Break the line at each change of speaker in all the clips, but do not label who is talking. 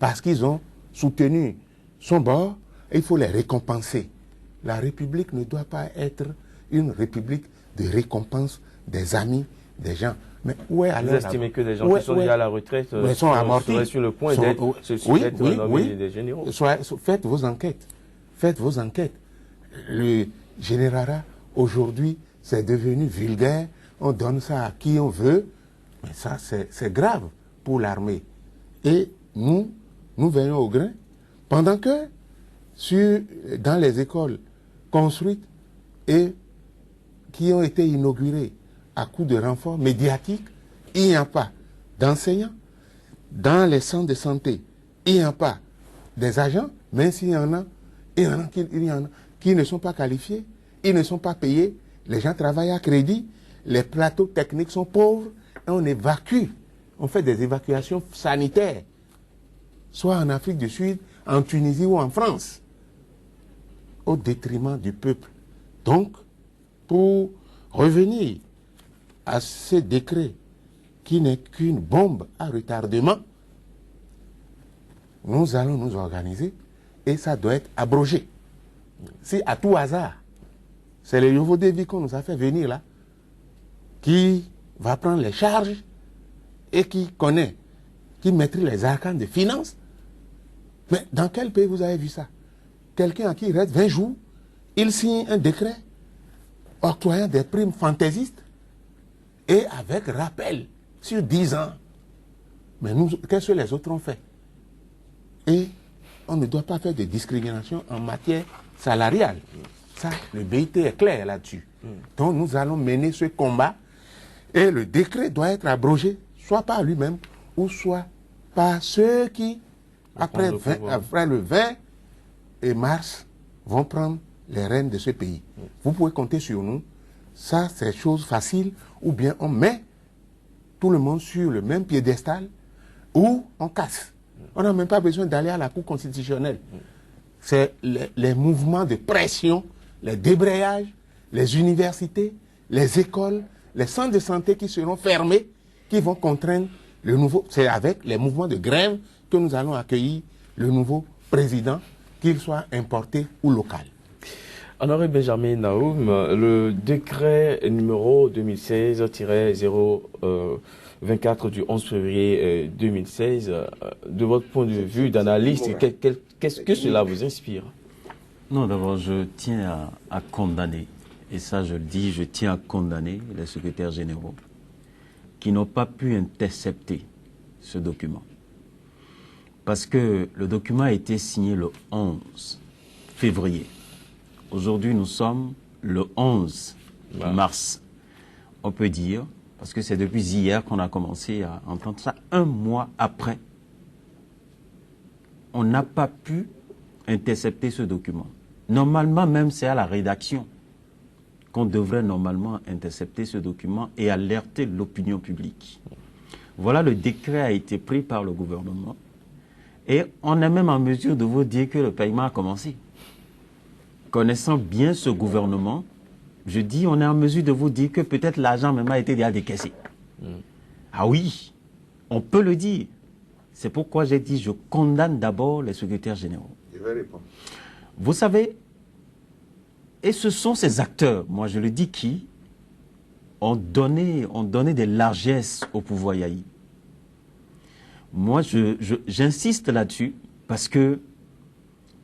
parce qu'ils ont soutenu son bord, et il faut les récompenser. La République ne doit pas être une République de récompense des amis, des gens. Mais où est alors...
Vous estimez que des gens qui sont déjà à la retraite seraient sur le point d'être nommés des généraux?
Faites vos enquêtes. Faites vos enquêtes. Le généralat, aujourd'hui, c'est devenu vulgaire. On donne ça à qui on veut. Mais ça, c'est grave pour l'armée. Et nous veillons au grain. Pendant que, dans les écoles construites et qui ont été inaugurées à coup de renforts médiatiques, il n'y a pas d'enseignants. Dans les centres de santé, il n'y a pas des agents, même s'il y en a, il y en a qui ne sont pas qualifiés, ils ne sont pas payés, les gens travaillent à crédit, les plateaux techniques sont pauvres, et on évacue, on fait des évacuations sanitaires, soit en Afrique du Sud, en Tunisie ou en France, au détriment du peuple. Donc, pour revenir à ce décret qui n'est qu'une bombe à retardement, nous allons nous organiser et ça doit être abrogé. Si à tout hasard, c'est le nouveau défi qu'on nous a fait venir là, qui va prendre les charges et qui connaît, qui maîtrise les arcanes de finances. Mais dans quel pays vous avez vu ça? Quelqu'un à qui il reste 20 jours, il signe un décret octroyant des primes fantaisistes et avec rappel sur 10 ans. Mais nous, qu'est-ce que les autres ont fait? Et on ne doit pas faire de discrimination en matière salariale. Ça, le BIT est clair là-dessus. Donc nous allons mener ce combat et le décret doit être abrogé, soit par lui-même ou soit par ceux qui, après le 20 et mars, vont prendre les rênes de ce pays. Vous pouvez compter sur nous. Ça, c'est chose facile. Ou bien on met tout le monde sur le même piédestal ou on casse. On n'a même pas besoin d'aller à la Cour constitutionnelle. C'est les mouvements de pression, les débrayages, les universités, les écoles, les centres de santé qui seront fermés, qui vont contraindre le nouveau... C'est avec les mouvements de grève que nous allons accueillir le nouveau président, qu'il soit importé ou local.
Honoré Benjamin Naoum, le décret numéro 2016-024 du 11 février 2016, de votre point de vue d'analyste, qu'est-ce que cela vous inspire?
Non, d'abord, je tiens à condamner, et ça je le dis, je tiens à condamner les secrétaires généraux qui n'ont pas pu intercepter ce document. Parce que le document a été signé le 11 février. Aujourd'hui, nous sommes le 11 mars. On peut dire, parce que c'est depuis hier qu'on a commencé à entendre ça, un mois après, on n'a pas pu intercepter ce document. Normalement, même c'est à la rédaction qu'on devrait normalement intercepter ce document et alerter l'opinion publique. Voilà, le décret a été pris par le gouvernement et on est même en mesure de vous dire que le paiement a commencé. Connaissant bien ce gouvernement, je dis, on est en mesure de vous dire que peut-être l'argent même a été déjà décaissé. Ah oui, on peut le dire. C'est pourquoi j'ai dit, je condamne d'abord les secrétaires généraux.
Je vais répondre.
Vous savez, et ce sont ces acteurs, moi je le dis, qui ont donné des largesses au pouvoir Yahi. Moi, j'insiste là-dessus parce que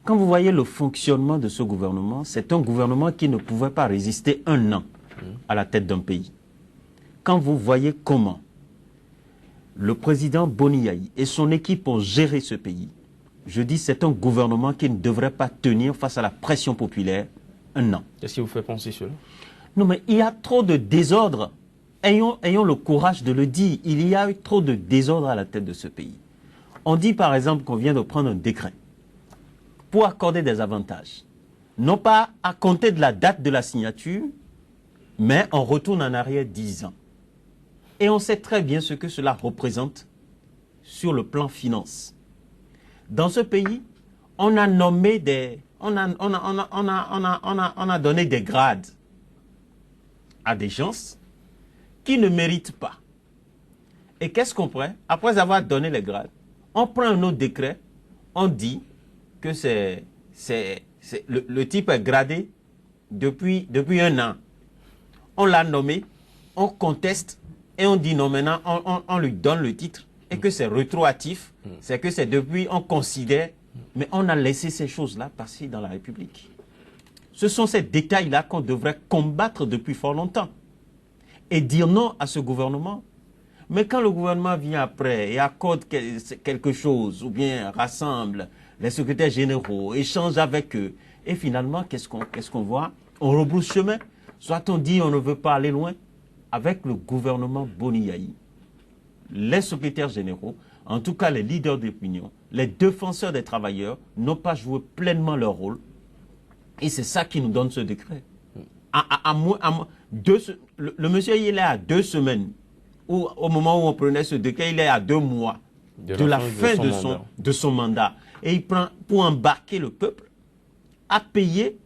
quand vous voyez le fonctionnement de ce gouvernement, c'est un gouvernement qui ne pouvait pas résister un an à la tête d'un pays. Quand vous voyez comment le président Boni Yahi et son équipe ont géré ce pays, je dis c'est un gouvernement qui ne devrait pas tenir face à la pression populaire un an.
Qu'est-ce qui vous fait penser cela?
Non, mais il y a trop de désordre. Ayons le courage de le dire. Il y a eu trop de désordre à la tête de ce pays. On dit par exemple qu'on vient de prendre un décret pour accorder des avantages. Non pas à compter de la date de la signature, mais on retourne en arrière 10 ans. Et on sait très bien ce que cela représente sur le plan finance. Dans ce pays, on a nommé on a donné des grades à des gens qui ne méritent pas. Et qu'est-ce qu'on prend? Après avoir donné les grades, on prend un autre décret on dit que le type est gradé depuis un an. On l'a nommé, on conteste et on dit non, maintenant on lui donne le titre et que c'est rétroactif, c'est que c'est depuis, on considère, mais on a laissé ces choses-là passer dans la République. Ce sont ces détails-là qu'on devrait combattre depuis fort longtemps et dire non à ce gouvernement. Mais quand le gouvernement vient après et accorde quelque chose ou bien rassemble les secrétaires généraux, échange avec eux, et finalement, qu'est-ce qu'on voit? On rebrousse chemin. Soit on dit on ne veut pas aller loin. Avec le gouvernement Boni Yayi, les secrétaires généraux, en tout cas les leaders d'opinion, les défenseurs des travailleurs n'ont pas joué pleinement leur rôle. Et c'est ça qui nous donne ce décret. Le monsieur, il est à 2 semaines. Au moment où on prenait ce décret, il est à 2 mois de la fin de son mandat. Et il prend, pour embarquer le peuple, à payer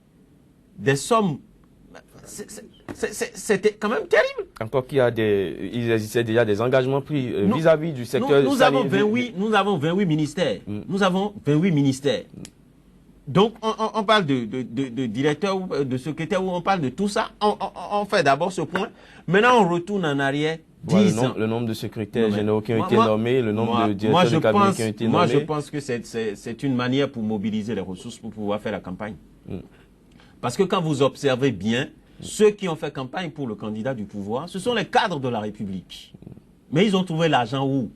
des sommes. C'était quand même terrible.
Encore qu'il y a il existait déjà des engagements pris vis-à-vis du secteur sanitaire.
Nous avons 28 ministères. Nous avons 28 ministères. Donc, on parle de directeur ou de secrétaire, ou on parle de tout ça. On fait d'abord ce point. Maintenant, on retourne en arrière 10 ans.
Le nombre de secrétaires généraux qui ont été nommés, le nombre de directeurs de cabinet qui ont été nommés.
Moi, je pense que c'est une manière pour mobiliser les ressources pour pouvoir faire la campagne. Parce que quand vous observez bien, ceux qui ont fait campagne pour le candidat du pouvoir, ce sont les cadres de la République. Mais ils ont trouvé l'argent où?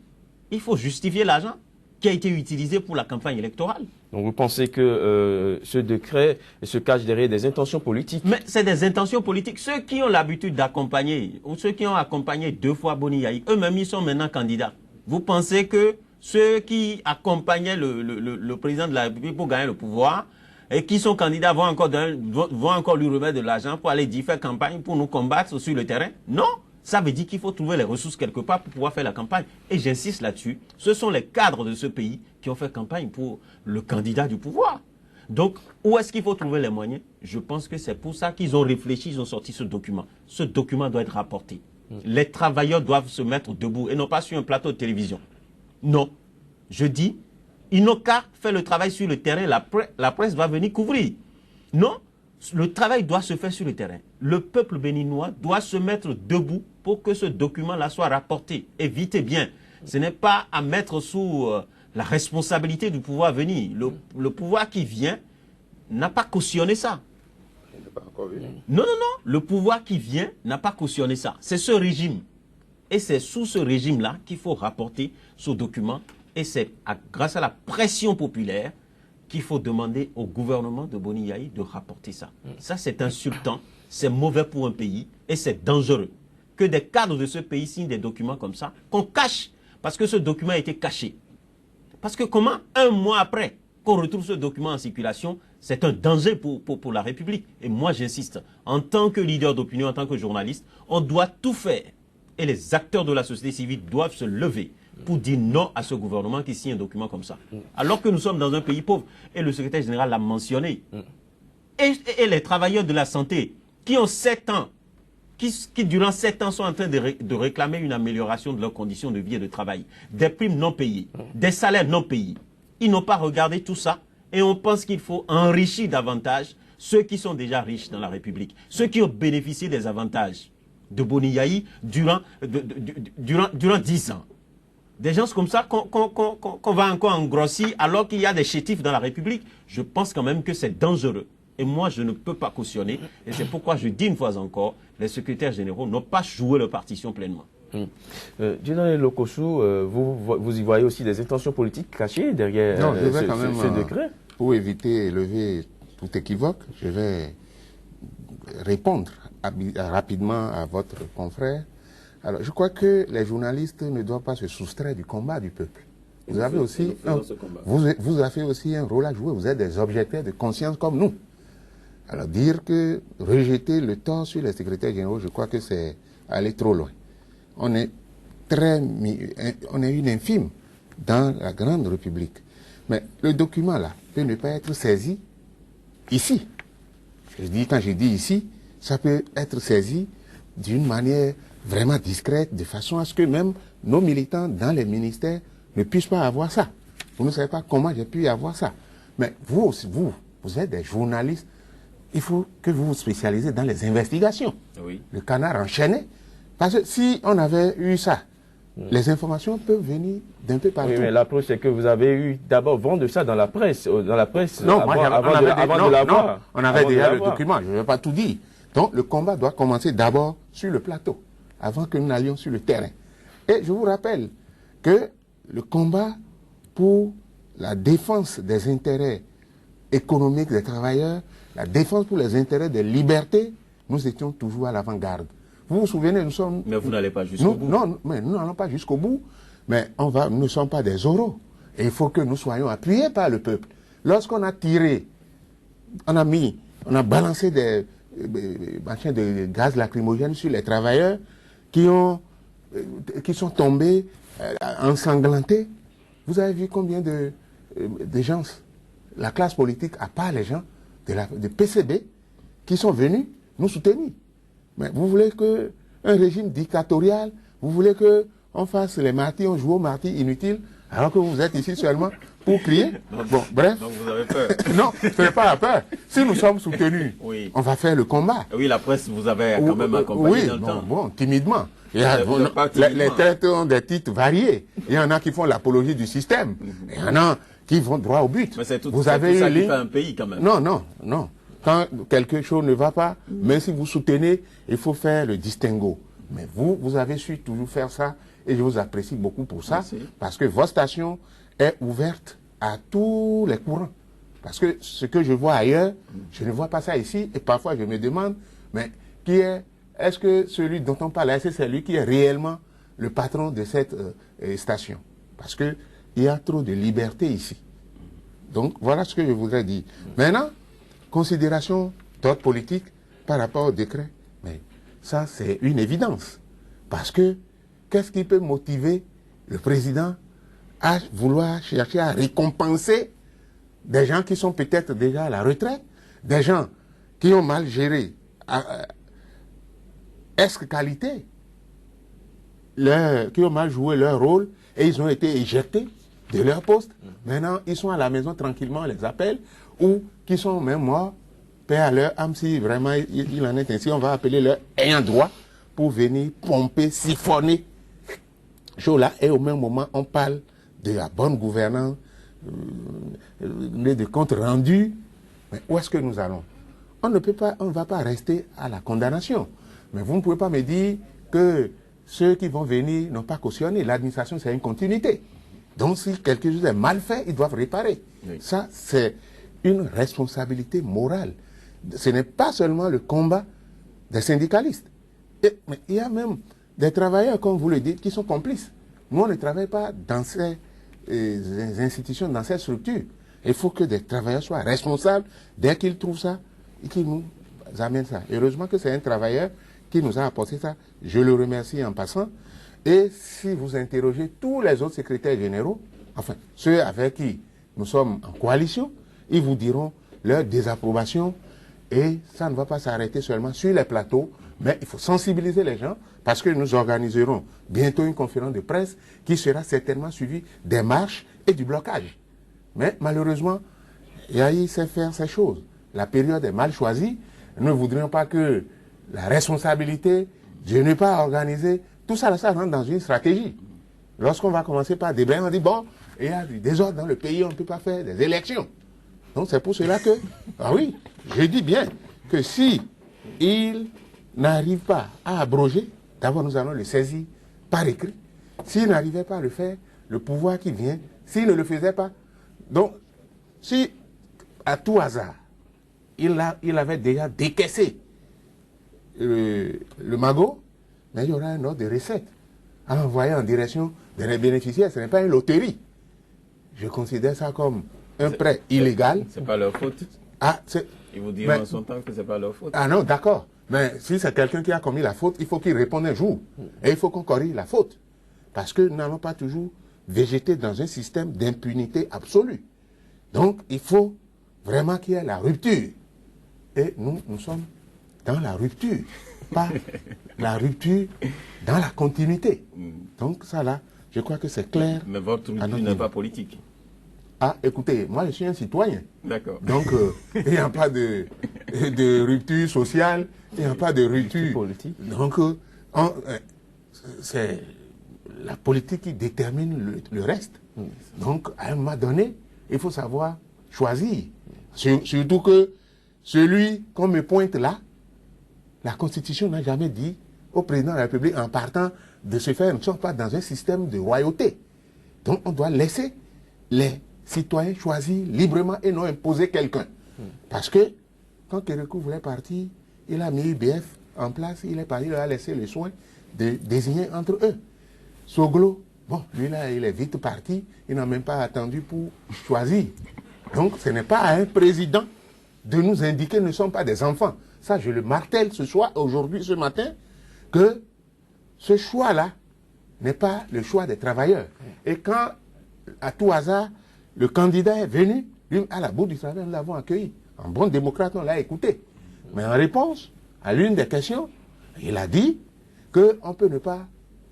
Il faut justifier l'argent qui a été utilisé pour la campagne électorale.
Donc vous pensez que ce décret se cache derrière des intentions politiques?
Mais c'est des intentions politiques. Ceux qui ont l'habitude d'accompagner, ou ceux qui ont accompagné 2 fois Boni Yayi, eux-mêmes, ils sont maintenant candidats. Vous pensez que ceux qui accompagnaient le président de la République pour gagner le pouvoir, et qui sont candidats vont encore lui remettre de l'argent pour aller faire campagne, pour nous combattre sur le terrain? Non! Ça veut dire qu'il faut trouver les ressources quelque part pour pouvoir faire la campagne. Et j'insiste là-dessus, ce sont les cadres de ce pays qui ont fait campagne pour le candidat du pouvoir. Donc, où est-ce qu'il faut trouver les moyens? Je pense que c'est pour ça qu'ils ont réfléchi, ils ont sorti ce document. Ce document doit être rapporté. Les travailleurs doivent se mettre debout et non pas sur un plateau de télévision. Non. Je dis, ils n'ont qu'à faire le travail sur le terrain, la presse va venir couvrir. Non. Le travail doit se faire sur le terrain. Le peuple béninois doit se mettre debout pour que ce document-là soit rapporté. Évitez bien. Ce n'est pas à mettre sous la responsabilité du pouvoir à venir. Le pouvoir qui vient n'a pas cautionné ça.
Il n'est pas encore venu.
Non. Le pouvoir qui vient n'a pas cautionné ça. C'est ce régime. Et c'est sous ce régime-là qu'il faut rapporter ce document. Et c'est grâce à la pression populaire qu'il faut demander au gouvernement de Boni Yayi de rapporter ça. Ça, c'est insultant, c'est mauvais pour un pays et c'est dangereux. Que des cadres de ce pays signent des documents comme ça, qu'on cache, parce que ce document a été caché. Parce que comment, 1 mois après qu'on retrouve ce document en circulation, c'est un danger pour la République. Et moi, j'insiste, en tant que leader d'opinion, en tant que journaliste, on doit tout faire. Et les acteurs de la société civile doivent se lever pour dire non à ce gouvernement qui signe un document comme ça. Alors que nous sommes dans un pays pauvre, et le secrétaire général l'a mentionné. Et les travailleurs de la santé, qui ont 7 ans, qui durant 7 ans sont en train de réclamer une amélioration de leurs conditions de vie et de travail, des primes non payées, des salaires non payés. Ils n'ont pas regardé tout ça, et on pense qu'il faut enrichir davantage ceux qui sont déjà riches dans la République, ceux qui ont bénéficié des avantages de Boni Yayi durant 10 ans. Des gens comme ça qu'on va encore engrossir alors qu'il y a des chétifs dans la République, je pense quand même que c'est dangereux. Et moi, je ne peux pas cautionner. Et c'est pourquoi je dis une fois encore, les secrétaires généraux n'ont pas joué leur partition pleinement.
Dieudonné Lokossou, vous y voyez aussi des intentions politiques cachées derrière ce décret?
Pour éviter de lever tout équivoque, je vais répondre rapidement à votre confrère. Alors, je crois que les journalistes ne doivent pas se soustraire du combat du peuple. Vous avez aussi un rôle à jouer. Vous êtes des objecteurs de conscience comme nous. Alors, dire que rejeter le tort sur les secrétaires généraux, je crois que c'est aller trop loin. On est une infime dans la grande République. Mais le document là peut ne pas être saisi ici. Quand je dis ici, ça peut être saisi d'une manière vraiment discrète, de façon à ce que même nos militants dans les ministères ne puissent pas avoir ça. Vous ne savez pas comment j'ai pu avoir ça. Mais vous aussi, vous êtes des journalistes. Il faut que vous vous spécialisez dans les investigations.
Oui.
Le canard enchaîné. Parce que si on avait eu ça, les informations peuvent venir d'un peu partout.
Oui, mais l'approche, c'est que vous avez eu d'abord vent de ça dans la presse.
Non,
avant de l'avoir.
On avait déjà le document, je ne vais pas tout dire. Donc le combat doit commencer d'abord sur le plateau, avant que nous n'allions sur le terrain. Et je vous rappelle que le combat pour la défense des intérêts économiques des travailleurs, la défense pour les intérêts des libertés, nous étions toujours à l'avant-garde. Vous vous souvenez, nous sommes...
Mais vous n'allez pas jusqu'au bout.
Non, mais nous n'allons pas jusqu'au bout. Mais nous ne sommes pas des oraux. Et il faut que nous soyons appuyés par le peuple. Lorsqu'on a tiré, on a balancé des machins de gaz lacrymogène sur les travailleurs qui sont tombés ensanglantés. Vous avez vu combien de gens, la classe politique, à part les gens de PCB, qui sont venus nous soutenir. Mais vous voulez qu'un régime dictatorial, vous voulez qu'on fasse les martyrs, on joue aux martyrs inutiles, alors que vous êtes ici seulement pour crier. Bon, bref.
Donc vous avez peur.
Non, ce n'est pas la peur. Si nous sommes soutenus,
Oui.
on va faire le combat.
Oui, la presse vous avait quand même accompagné
Oui,
dans le temps.
bon, timidement.
Vous êtes pas timidement.
Les têtes ont des titres variés. Il y en a qui font l'apologie du système. Il y en a qui vont droit au but.
Mais c'est tout,
vous avez
tout ça
une
qui
ligne...
fait un pays quand même.
Non. Quand quelque chose ne va pas, même si vous soutenez, il faut faire le distinguo. Mais vous avez su toujours faire ça et je vous apprécie beaucoup pour ça.
Merci.
Parce que votre station est ouverte à tous les courants. Parce que ce que je vois ailleurs, je ne vois pas ça ici. Et parfois, je me demande, mais est-ce que celui dont on parle, est-ce que c'est lui qui est réellement le patron de cette station? Parce qu'il y a trop de liberté ici. Donc, voilà ce que je voudrais dire. Maintenant, considération d'ordre politique par rapport au décret. Mais ça, c'est une évidence. Parce que, qu'est-ce qui peut motiver le président à vouloir chercher à récompenser des gens qui sont peut-être déjà à la retraite, des gens qui ont mal géré, qualité, qui ont mal joué leur rôle et ils ont été éjectés de leur poste. Maintenant, ils sont à la maison tranquillement, on les appelle, ou qui sont même morts, paix à leur âme, si vraiment il en est ainsi, on va appeler leur ayant droit pour venir pomper, siphonner. Là, et au même moment, on parle de la bonne gouvernance, de comptes rendus. Mais où est-ce que nous allons? On ne va pas rester à la condamnation. Mais vous ne pouvez pas me dire que ceux qui vont venir n'ont pas cautionné. L'administration, c'est une continuité. Donc, si quelque chose est mal fait, ils doivent réparer. Oui. Ça, c'est une responsabilité morale. Ce n'est pas seulement le combat des syndicalistes. Mais il y a même des travailleurs, comme vous le dites, qui sont complices. Nous, on ne travaille pas dans ces institutions, dans ces structures. Il faut que des travailleurs soient responsables dès qu'ils trouvent ça et qu'ils nous amènent ça. Heureusement que c'est un travailleur qui nous a apporté ça. Je le remercie en passant. Et si vous interrogez tous les autres secrétaires généraux, enfin, ceux avec qui nous sommes en coalition, ils vous diront leur désapprobation. Et ça ne va pas s'arrêter seulement sur les plateaux, mais il faut sensibiliser les gens parce que nous organiserons bientôt une conférence de presse qui sera certainement suivie des marches et du blocage. Mais malheureusement, Yahi sait faire ces choses. La période est mal choisie. Nous ne voudrions pas que la responsabilité de ne pas organiser, tout ça, ça rentre dans une stratégie. Lorsqu'on va commencer par débrayer, on dit, bon, il y a du désordre dans le pays, on ne peut pas faire des élections. Donc c'est pour cela que, ah oui, je dis bien que si il n'arrive pas à abroger, d'abord nous allons le saisir par écrit. S'il n'arrivait pas à le faire, le pouvoir qui vient, s'il ne le faisait pas, donc si à tout hasard, il avait déjà décaissé le magot, mais il y aura un ordre de recette à envoyer en direction des bénéficiaires. Ce n'est pas une loterie. Je considère ça comme un prêt illégal.
C'est pas leur faute.
Ah,
ils vous diront en son temps que c'est pas leur faute.
Ah non, d'accord. Mais si c'est quelqu'un qui a commis la faute, il faut qu'il réponde un jour. Et il faut qu'on corrige la faute. Parce que nous n'allons pas toujours végéter dans un système d'impunité absolue. Donc, il faut vraiment qu'il y ait la rupture. Et nous sommes dans la rupture. Pas la rupture dans la continuité. Donc, ça là, je crois que c'est clair.
Mais votre rupture n'est pas politique.
Ah, écoutez, moi je suis un citoyen.
D'accord.
Donc, il n'y a pas de rupture sociale, il n'y a pas de rupture
politique.
Donc, c'est la politique qui détermine le reste. Donc, à un moment donné, il faut savoir choisir. Surtout que celui qu'on me pointe là, la Constitution n'a jamais dit au président de la République, en partant de se faire, nous ne sommes pas dans un système de royauté. Donc, on doit laisser les citoyens choisir librement et non imposer quelqu'un. Parce que, quand Kérékou voulait partir, il a mis UBF en place, il est parti, il a laissé le soin de désigner entre eux. Soglo, bon, lui là, il est vite parti, il n'a même pas attendu pour choisir. Donc, ce n'est pas à un président de nous indiquer que nous ne sommes pas des enfants. Ça, je le martèle ce soir, aujourd'hui, ce matin, que ce choix-là n'est pas le choix des travailleurs. Et quand, à tout hasard, le candidat est venu, lui, à la bout du travail, nous l'avons accueilli. En bon démocrate, on l'a écouté. Mais en réponse à l'une des questions, il a dit qu'on peut ne pas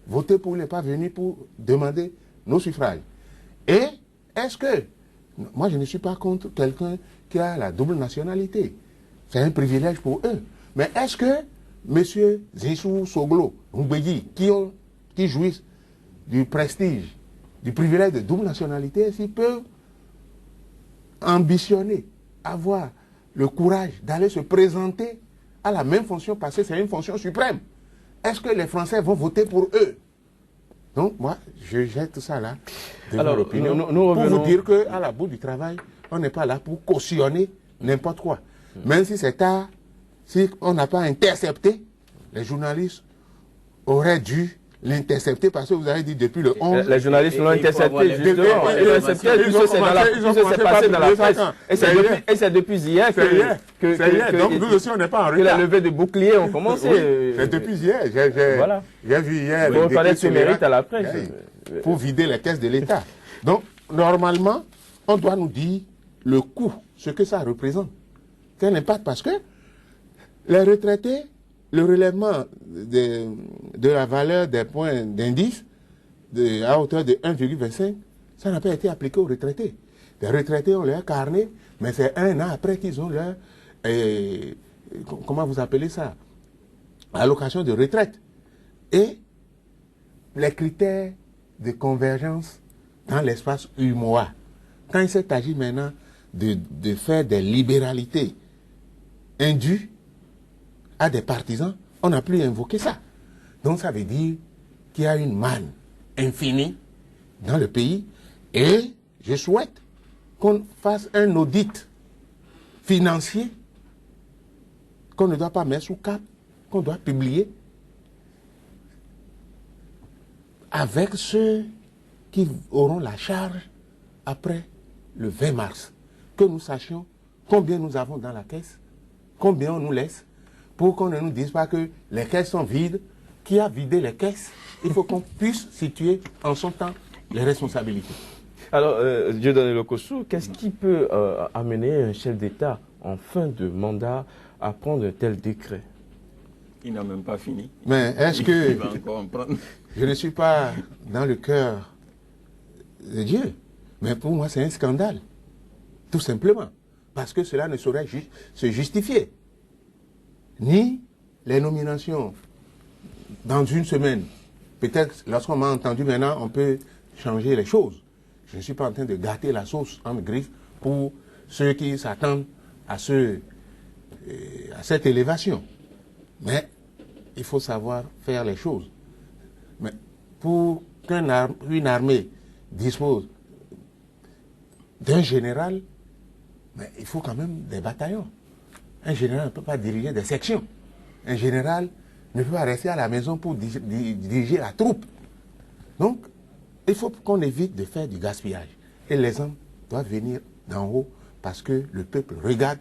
voter pour, il n'est pas venu pour demander nos suffrages. Et est-ce que, moi je ne suis pas contre quelqu'un qui a la double nationalité. C'est un privilège pour eux. Mais est-ce que M. Zissou Soglo, Mbédi, qui jouissent du prestige, du privilège de double nationalité, s'ils peuvent ambitionner, avoir le courage d'aller se présenter à la même fonction parce que c'est une fonction suprême. Est-ce que les Français vont voter pour eux? Donc moi, je jette ça là, de
Alors,
votre opinion,
nous
pour vous dire qu'à la bout du travail, on n'est pas là pour cautionner n'importe quoi. Même si c'est tard, si on n'a pas intercepté, les journalistes auraient dû l'intercepter parce que vous avez dit depuis le 11...
Les journalistes l'ont intercepté, justement.
Ils ont
passé dans la presse. Et c'est depuis hier que
donc nous aussi, on n'est pas en retard.
Que la levée de boucliers ont commencé.
Oui, c'est depuis hier. J'ai vu hier...
Il faut reconnaître ce mérite à la presse.
Pour vider les caisses de l'État. Donc, normalement, on doit nous dire le coût, ce que ça représente. Quel impact? Parce que les retraités, le relèvement de la valeur des points d'indice à hauteur de 1,25, ça n'a pas été appliqué aux retraités. Les retraités ont leur carnet, mais c'est un an après qu'ils ont leur, comment vous appelez ça, allocation de retraite. Et les critères de convergence dans l'espace UMOA, quand il s'est agi maintenant de faire des libéralités indues à des partisans, on n'a plus invoqué ça. Donc ça veut dire qu'il y a une manne infinie dans le pays et je souhaite qu'on fasse un audit financier qu'on ne doit pas mettre sous cap, qu'on doit publier avec ceux qui auront la charge après le 20 mars. Que nous sachions combien nous avons dans la caisse, combien on nous laisse, pour qu'on ne nous dise pas que les caisses sont vides. Qui a vidé les caisses? Il faut qu'on puisse situer en son temps les responsabilités.
Alors, Dieudonné Lokossou, qu'est-ce qui peut amener un chef d'État en fin de mandat à prendre un tel décret?
Il n'a même pas fini.
Mais est-ce que
Il va encore en prendre.
Je ne suis pas dans le cœur de Dieu, mais pour moi c'est un scandale, tout simplement, parce que cela ne saurait se justifier. Ni les nominations dans une semaine. Peut-être, lorsqu'on m'a entendu maintenant, on peut changer les choses. Je ne suis pas en train de gâter la sauce en griffe pour ceux qui s'attendent à cette élévation. Mais il faut savoir faire les choses. Mais pour qu'une armée dispose d'un général, mais il faut quand même des bataillons. Un général ne peut pas diriger des sections. Un général ne peut pas rester à la maison pour diriger la troupe. Donc, il faut qu'on évite de faire du gaspillage. Et les hommes doivent venir d'en haut parce que le peuple regarde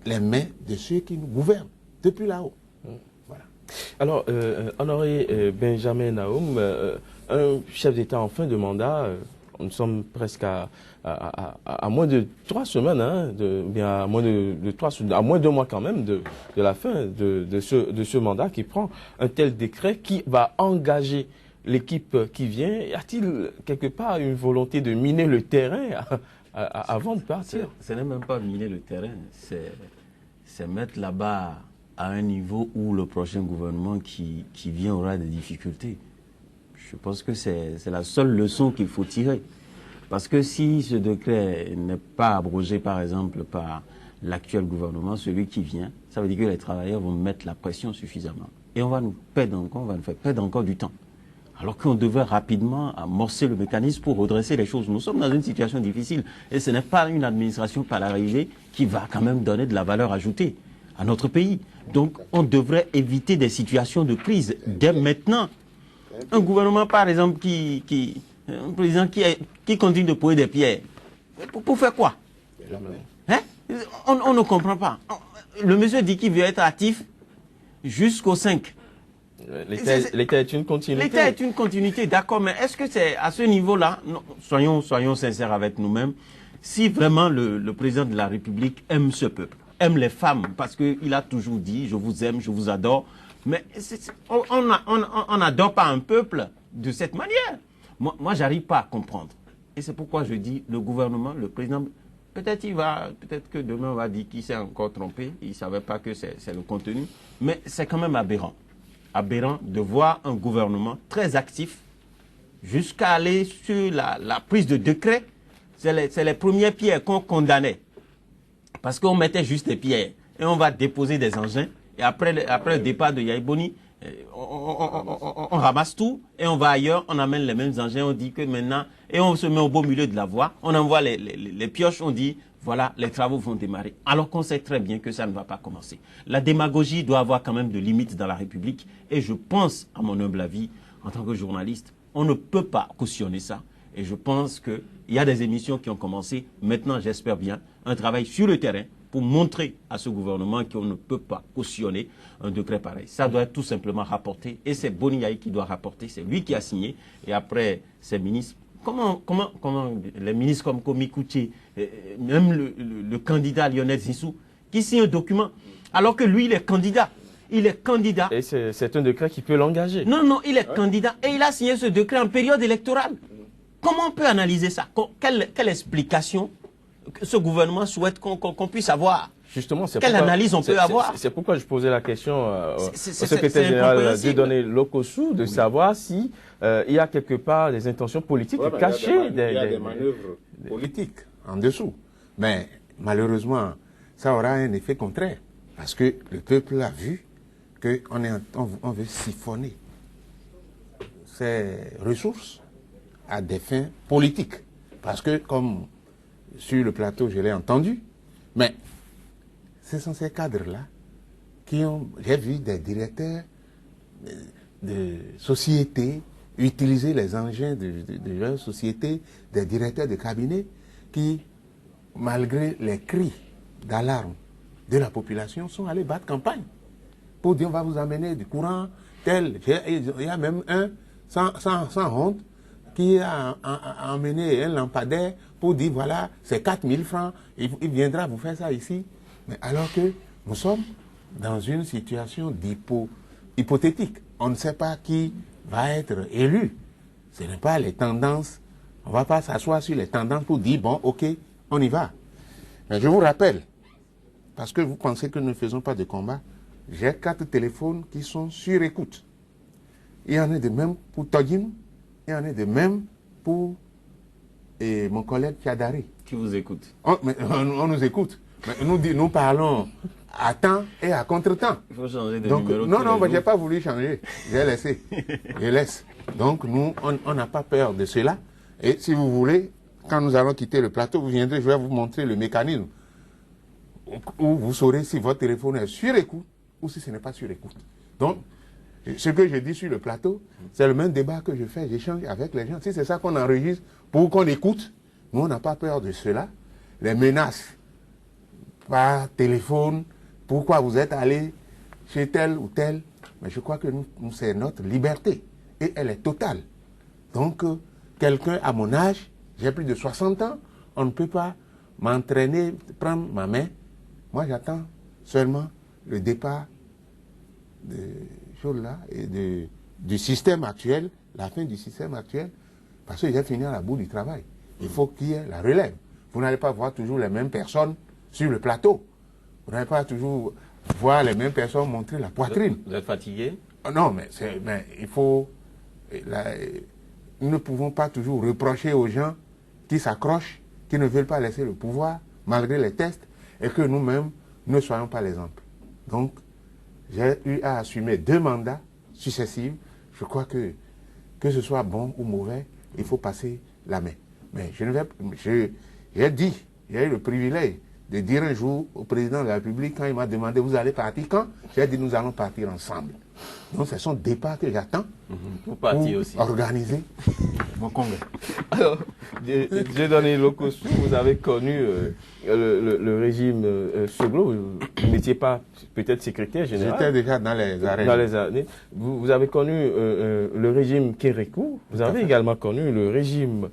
les mains de ceux qui nous gouvernent depuis là-haut. Voilà.
Alors, Honoré Benjamin Naoum, un chef d'État en fin de mandat, nous sommes presque à moins de 3 semaines, hein, à moins de 2 mois quand même de la fin de ce mandat qui prend un tel décret qui va engager l'équipe qui vient, y a-t-il quelque part une volonté de miner le terrain avant de partir?
Ce n'est même pas miner le terrain, c'est mettre la barre à un niveau où le prochain gouvernement qui vient aura des difficultés. Je pense que c'est la seule leçon qu'il faut tirer. Parce que si ce décret n'est pas abrogé, par exemple, par l'actuel gouvernement, celui qui vient, ça veut dire que les travailleurs vont mettre la pression suffisamment. Et on va nous faire perdre encore du temps. Alors qu'on devrait rapidement amorcer le mécanisme pour redresser les choses. Nous sommes dans une situation difficile. Et ce n'est pas une administration par l'arrivée qui va quand même donner de la valeur ajoutée à notre pays. Donc on devrait éviter des situations de crise dès maintenant. Un gouvernement, par exemple, un président qui continue de poser des pierres, pour faire quoi? Hein? On ne comprend pas. Le monsieur dit qu'il veut être actif jusqu'au 5.
L'État est une continuité.
L'État est une continuité, d'accord, mais est-ce que c'est à ce niveau-là, soyons sincères avec nous-mêmes, si vraiment le président de la République aime ce peuple, aime les femmes, parce qu'il a toujours dit « je vous aime, je vous adore », mais on n'adore pas un peuple de cette manière. Moi j'arrive pas à comprendre. Et c'est pourquoi je dis, le gouvernement, le président, peut-être que demain on va dire qu'il s'est encore trompé, il ne savait pas que c'est le contenu, mais c'est quand même aberrant. Aberrant de voir un gouvernement très actif jusqu'à aller sur la prise de décret. C'est les premières pierres qu'on condamnait. Parce qu'on mettait juste des pierres et on va déposer des engins. Et après le départ de Yaya Boni, on ramasse tout et on va ailleurs, on amène les mêmes engins, on dit que maintenant, et on se met au beau milieu de la voie, on envoie les pioches, on dit, voilà, les travaux vont démarrer. Alors qu'on sait très bien que ça ne va pas commencer. La démagogie doit avoir quand même de limites dans la République et je pense, à mon humble avis, en tant que journaliste, on ne peut pas cautionner ça. Et je pense qu'il y a des émissions qui ont commencé, maintenant j'espère bien, un travail sur le terrain pour montrer à ce gouvernement qu'on ne peut pas cautionner un décret pareil. Ça doit être tout simplement rapporté et c'est Boni Yayi qui doit rapporter, c'est lui qui a signé et après ces ministres. Comment les ministres comme Komi Kouché, même le candidat Lionel Zissou, qui signe un document alors que lui il est candidat. Il est candidat.
Et c'est un décret qui peut l'engager.
Non, il est candidat et il a signé ce décret en période électorale. Comment on peut analyser ça? Quelle explication ce gouvernement souhaite qu'on puisse avoir?
Justement,
quelle analyse on peut avoir?
C'est pourquoi je posais la question au secrétaire général Dieudonné Lokossou de savoir si il y a quelque part des intentions politiques cachées.
Il y a des manœuvres politiques en dessous. Mais malheureusement, ça aura un effet contraire. Parce que le peuple a vu qu'on veut siphonner ses ressources à des fins politiques. Parce que, comme sur le plateau, je l'ai entendu, mais ce sont ces cadres-là qui ont, j'ai vu des directeurs de sociétés utiliser les engins de leur société, des directeurs de cabinet qui, malgré les cris d'alarme de la population, sont allés battre campagne pour dire on va vous amener du courant tel. Il y a même un, sans honte, qui a emmené un lampadaire pour dire voilà, c'est 4000 francs, il viendra vous faire ça ici. Mais alors que nous sommes dans une situation hypothétique. On ne sait pas qui va être élu. Ce n'est pas les tendances. On ne va pas s'asseoir sur les tendances pour dire bon, ok, on y va. Mais je vous rappelle, parce que vous pensez que nous ne faisons pas de combat, j'ai 4 téléphones qui sont sur écoute. Il y en a de même pour Todim, il y en a de même pour mon collègue Tchadari.
Qui vous écoute?
On nous écoute. Mais nous parlons à temps et à contre-temps.
Il faut changer de
Donc,
numéro.
Non, je n'ai pas voulu changer. J'ai laissé. Je laisse. Donc, nous, on n'a pas peur de cela. Et si vous voulez, quand nous allons quitter le plateau, vous viendrez, je vais vous montrer le mécanisme où vous saurez si votre téléphone est sur écoute ou si ce n'est pas sur écoute. Donc, ce que je dis sur le plateau, c'est le même débat que je fais, j'échange avec les gens. Si c'est ça qu'on enregistre pour qu'on écoute, nous, on n'a pas peur de cela. Les menaces par téléphone, pourquoi vous êtes allé chez tel ou tel, mais je crois que nous c'est notre liberté et elle est totale. Donc, quelqu'un à mon âge, j'ai plus de 60 ans, on ne peut pas m'entraîner, prendre ma main. Moi, j'attends seulement le départ de choses là et du système actuel, la fin du système actuel, parce que j'ai fini à la bout du travail. Il faut qu'il y ait la relève. Vous n'allez pas voir toujours les mêmes personnes sur le plateau. Vous n'allez pas toujours voir les mêmes personnes montrer la poitrine.
Vous êtes fatigué?
Non, mais il faut... nous ne pouvons pas toujours reprocher aux gens qui s'accrochent, qui ne veulent pas laisser le pouvoir, malgré les tests, et que nous-mêmes ne soyons pas l'exemple. Donc, j'ai eu à assumer 2 mandats successifs. Je crois que ce soit bon ou mauvais, il faut passer la main. Mais j'ai dit, j'ai eu le privilège de dire un jour au président de la République, quand il m'a demandé, vous allez partir quand? J'ai dit, nous allons partir ensemble. Donc, c'est son départ que j'attends
Pour
organiser mon congrès.
Alors, j'ai donné l'Okosu, vous avez connu le régime Soglo, vous n'étiez pas peut-être secrétaire général.
J'étais déjà dans les arènes.
Dans les années. Vous avez connu le régime Kérékou, vous avez également connu le régime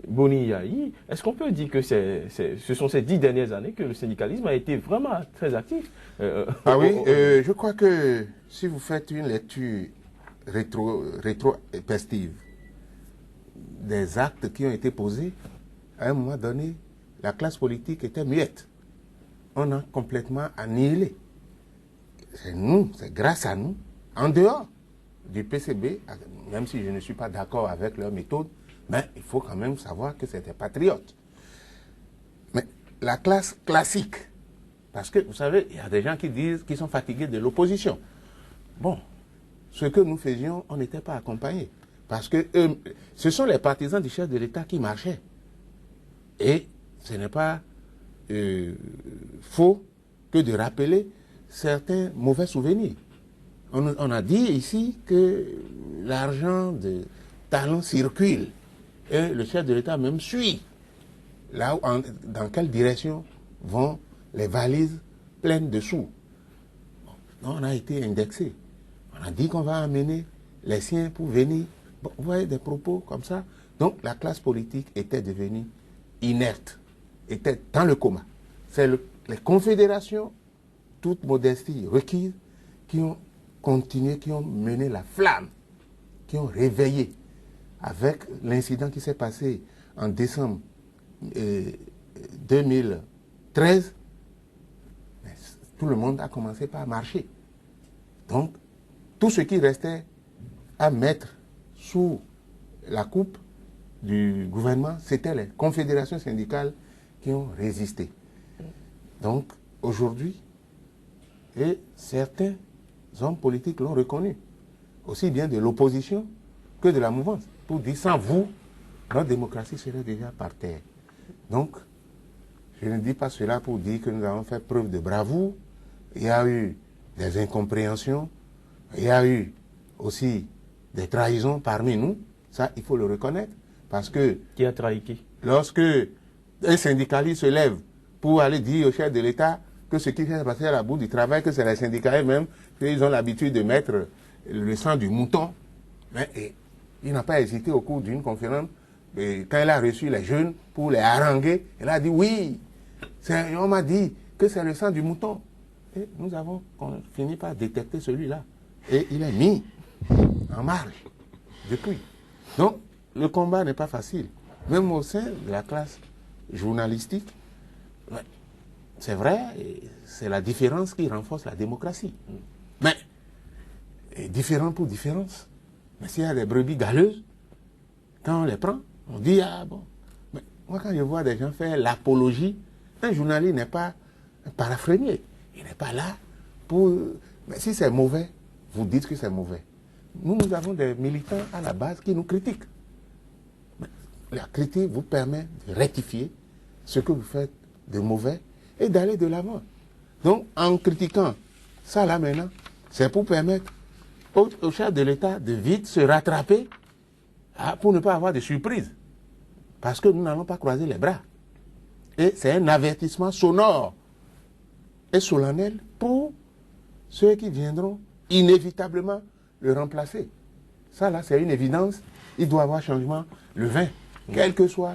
Boni Yahi. Est-ce qu'on peut dire que ce sont ces 10 dernières années que le syndicalisme a été vraiment très actif?
Ah oui, je crois que si vous faites une lecture rétrospective des actes qui ont été posés, à un moment donné, la classe politique était muette. On a complètement annihilé. C'est nous, c'est grâce à nous, en dehors du PCB, même si je ne suis pas d'accord avec leur méthode, mais il faut quand même savoir que c'était patriote. Mais la classe classique, parce que vous savez, il y a des gens qui disent qu'ils sont fatigués de l'opposition. Bon, ce que nous faisions, on n'était pas accompagnés. Parce que ce sont les partisans du chef de l'État qui marchaient. Et ce n'est pas faux que de rappeler certains mauvais souvenirs. On a dit ici que l'argent de talent circule. Et le chef de l'État même suit. Là où, dans quelle direction vont les valises pleines de sous. Bon, on a été indexé. On a dit qu'on va amener les siens pour venir. Bon, vous voyez des propos comme ça. Donc la classe politique était devenue inerte, était dans le coma. C'est les confédérations, toute modestie requise, qui ont continué, qui ont mené la flamme, qui ont réveillé. Avec l'incident qui s'est passé en décembre 2013, tout le monde a commencé par marcher. Donc, tout ce qui restait à mettre sous la coupe du gouvernement, c'était les confédérations syndicales qui ont résisté. Donc, aujourd'hui, et certains hommes politiques l'ont reconnu, aussi bien de l'opposition que de la mouvance, pour dire sans vous, notre démocratie serait déjà par terre. Donc, je ne dis pas cela pour dire que nous avons fait preuve de bravoure. Il y a eu des incompréhensions, il y a eu aussi des trahisons parmi nous, ça il faut le reconnaître, parce que...
Qui a trahi qui? Lorsque
un syndicaliste se lève pour aller dire au chef de l'État que ce qui s'est passé à la bout du travail, que c'est les syndicats eux-mêmes, qu'ils ont l'habitude de mettre le sang du mouton, mais il n'a pas hésité au cours d'une conférence, quand il a reçu les jeunes pour les haranguer, il a dit oui, on m'a dit que c'est le sang du mouton. Et nous avons fini par détecter celui-là. Et il est mis en marge depuis. Donc, le combat n'est pas facile. Même au sein de la classe journalistique, c'est vrai, c'est la différence qui renforce la démocratie. Mais, différent pour différence. Mais s'il y a des brebis galeuses, quand on les prend, on dit, ah bon. Mais moi, quand je vois des gens faire l'apologie, un journaliste n'est pas un paraphrénier. Il n'est pas là pour... Mais si c'est mauvais, vous dites que c'est mauvais. Nous avons des militants à la base qui nous critiquent. Mais la critique vous permet de rectifier ce que vous faites de mauvais et d'aller de l'avant. Donc, en critiquant ça là maintenant, c'est pour permettre au chef de l'État de vite se rattraper pour ne pas avoir de surprise. Parce que nous n'allons pas croiser les bras. Et c'est un avertissement sonore et solennel pour ceux qui viendront inévitablement le remplacer. Ça là, c'est une évidence. Il doit y avoir changement le 20. Quelle que soit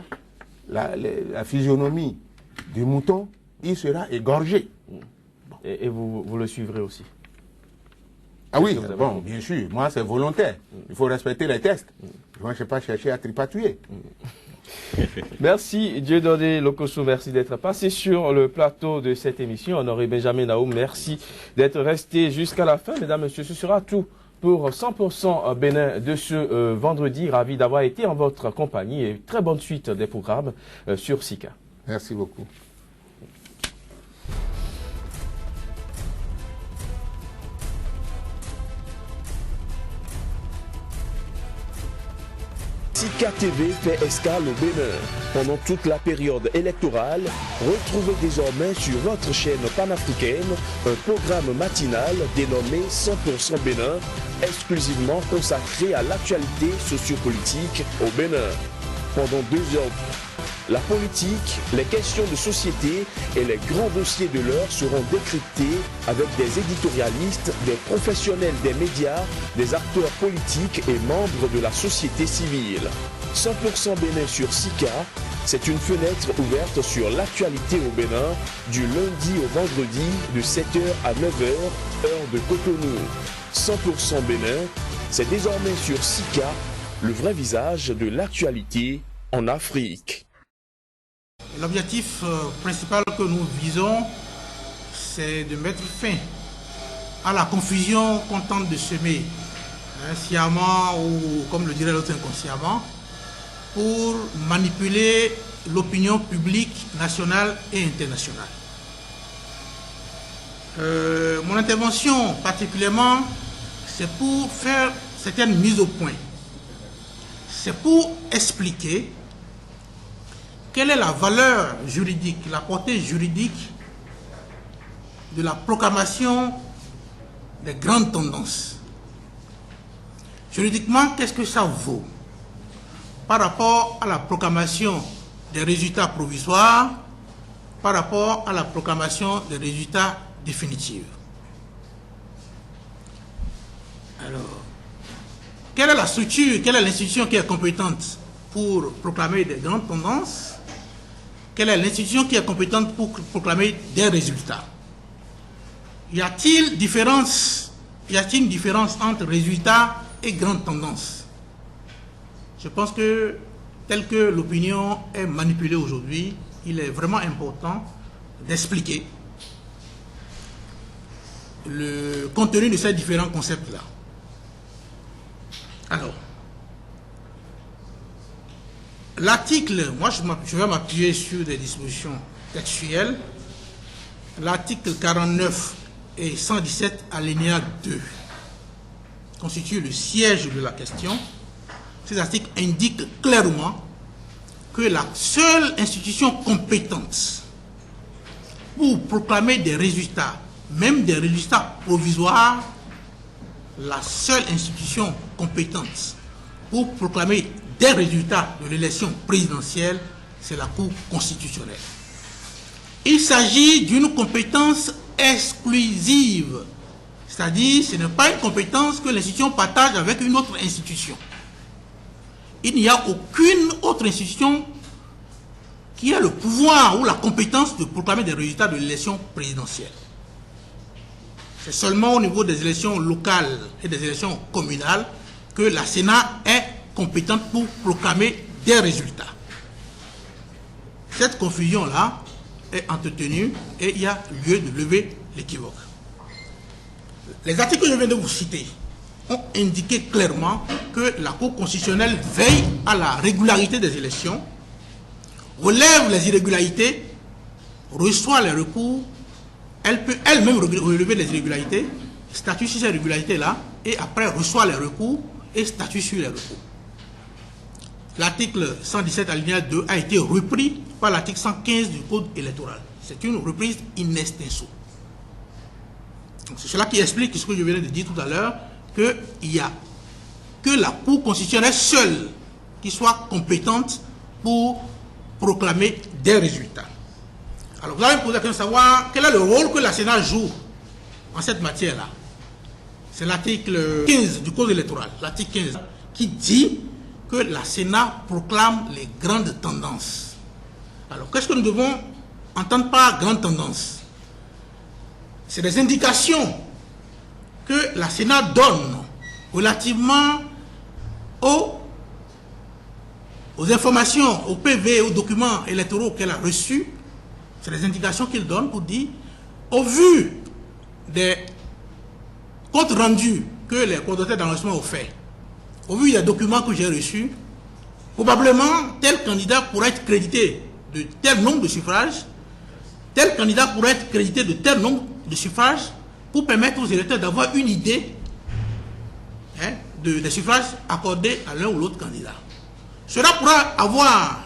la physionomie du mouton, il sera égorgé.
Et vous le suivrez aussi?
Ah oui,
Qu'est-ce que vous avez
bon,
compris?
bien sûr, moi c'est volontaire. Il faut respecter les tests. Moi, je ne sais pas chercher à tripatouiller.
Merci Dieudonné Lokosso, merci d'être passé sur le plateau de cette émission. Honoré Benjamin Naoum, merci d'être resté jusqu'à la fin. Mesdames, Messieurs, ce sera tout pour 100% Bénin de ce vendredi. Ravi d'avoir été en votre compagnie et très bonne suite des programmes sur SICA.
Merci beaucoup.
SICA TV fait escale au Bénin. Pendant toute la période électorale, retrouvez désormais sur votre chaîne panafricaine un programme matinal dénommé 100% Bénin, exclusivement consacré à l'actualité sociopolitique au Bénin. Pendant 2 heures, la politique, les questions de société et les grands dossiers de l'heure seront décryptés avec des éditorialistes, des professionnels des médias, des acteurs politiques et membres de la société civile. 100% Bénin sur SICA, c'est une fenêtre ouverte sur l'actualité au Bénin du lundi au vendredi de 7h à 9h, heure de Cotonou. 100% Bénin, c'est désormais sur SICA, le vrai visage de l'actualité en Afrique.
L'objectif principal que nous visons, c'est de mettre fin à la confusion qu'on tente de semer, sciemment ou, comme le dirait l'autre, inconsciemment, pour manipuler l'opinion publique nationale et internationale. Mon intervention particulièrement, c'est pour faire certaines mises au point. C'est pour expliquer quelle est la valeur juridique, la portée juridique de la proclamation des grandes tendances. Juridiquement, qu'est-ce que ça vaut par rapport à la proclamation des résultats provisoires, par rapport à la proclamation des résultats définitifs? Alors, quelle est la structure, quelle est l'institution qui est compétente pour proclamer des grandes tendances? Quelle est l'institution qui est compétente pour proclamer des résultats? Y a-t-il une différence entre résultats et grandes tendances? Je pense que, tel que l'opinion est manipulée aujourd'hui, il est vraiment important d'expliquer le contenu de ces différents concepts-là. Alors, l'article, moi je vais m'appuyer sur des dispositions textuelles. L'article 49 et 117 alinéa 2 constituent le siège de la question. Ces articles indiquent clairement que la seule institution compétente pour proclamer des résultats, même des résultats provisoires, la seule institution compétente pour proclamer des résultats de l'élection présidentielle, c'est la Cour constitutionnelle. Il s'agit d'une compétence exclusive, c'est-à-dire ce n'est pas une compétence que l'institution partage avec une autre institution. Il n'y a aucune autre institution qui a le pouvoir ou la compétence de proclamer des résultats de l'élection présidentielle. C'est seulement au niveau des élections locales et des élections communales que la Sénat est compétente pour proclamer des résultats. Cette confusion-là est entretenue et il y a lieu de lever l'équivoque. Les articles que je viens de vous citer ont indiqué clairement que la Cour constitutionnelle veille à la régularité des élections, relève les irrégularités, reçoit les recours, elle peut elle-même relever les irrégularités, statue sur ces irrégularités-là, et après reçoit les recours et statue sur les recours. L'article 117 alinéa 2 a été repris par l'article 115 du Code électoral. C'est une reprise in extenso. C'est cela qui explique ce que je venais de dire tout à l'heure, qu'il n'y a que la Cour constitutionnelle seule qui soit compétente pour proclamer des résultats. Alors vous allez me poser la question de savoir quel est le rôle que la Sénat joue en cette matière-là. C'est l'article 15 du Code électoral, l'article 15, qui dit que la Sénat proclame les grandes tendances. Alors qu'est-ce que nous devons entendre par grandes tendances? C'est des indications que la Sénat donne relativement aux informations, aux PV, aux documents électoraux qu'elle a reçus, c'est les indications qu'il donne pour dire, au vu des comptes rendus que les coordonnateurs d'enregistrement ont fait, au vu des documents que j'ai reçus, probablement tel candidat pourrait être crédité de tel nombre de suffrages, tel candidat pourrait être crédité de tel nombre de suffrages pour permettre aux électeurs d'avoir une idée des suffrages accordés à l'un ou l'autre candidat. Cela pourra avoir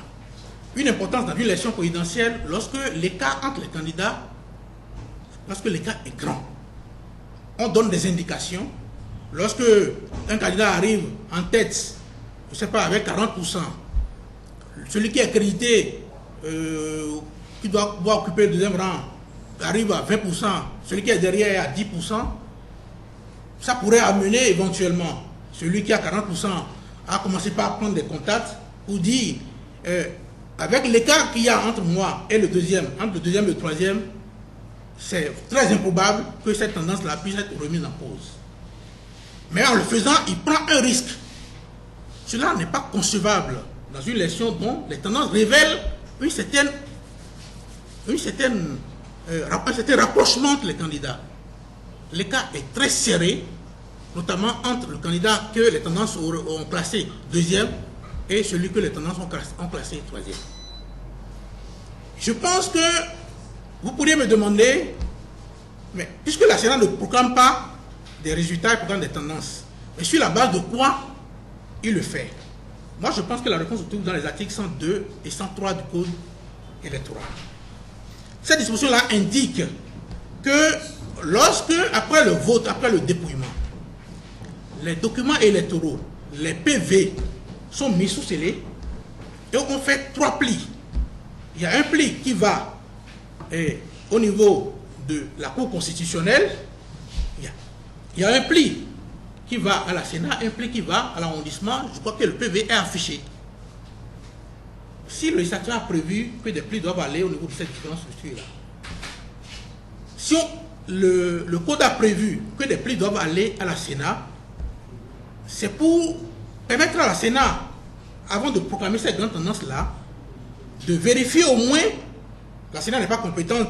une importance dans une élection présidentielle lorsque l'écart entre les candidats, lorsque l'écart est grand. On donne des indications. Lorsque un candidat arrive en tête, je ne sais pas, avec 40%, celui qui est crédité, qui doit occuper le deuxième rang, arrive à 20%, celui qui est derrière à 10%, ça pourrait amener éventuellement celui qui a 40% à commencer par prendre des contacts pour dire, avec l'écart qu'il y a entre moi et le deuxième, entre le deuxième et le troisième, c'est très improbable que cette tendance-là puisse être remise en cause. Mais en le faisant, il prend un risque. Cela n'est pas concevable dans une élection dont les tendances révèlent un certain rapprochement entre les candidats. L'écart est très serré, notamment entre le candidat que les tendances ont classé deuxième et celui que les tendances ont classé troisième. Je pense que vous pourriez me demander, mais puisque la Sénat ne proclame pas des résultats, il proclame des tendances, mais sur la base de quoi il le fait? Moi, je pense que la réponse se trouve dans les articles 102 et 103 du Code électoral. Cette disposition-là indique que lorsque, après le vote, après le dépouillement, les documents électoraux, les PV, sont mis sous scellé et on fait 3 plis. Il y a un pli qui va au niveau de la Cour constitutionnelle, il y a un pli qui va à la Sénat, un pli qui va à l'arrondissement. Je crois que le PV est affiché. Si le législateur a prévu que des plis doivent aller au niveau de cette différente structure-là, si le Code a prévu que des plis doivent aller à la Sénat, c'est pour permettre à la Sénat, avant de proclamer cette grande tendance-là, de vérifier au moins, la Sénat n'est pas compétente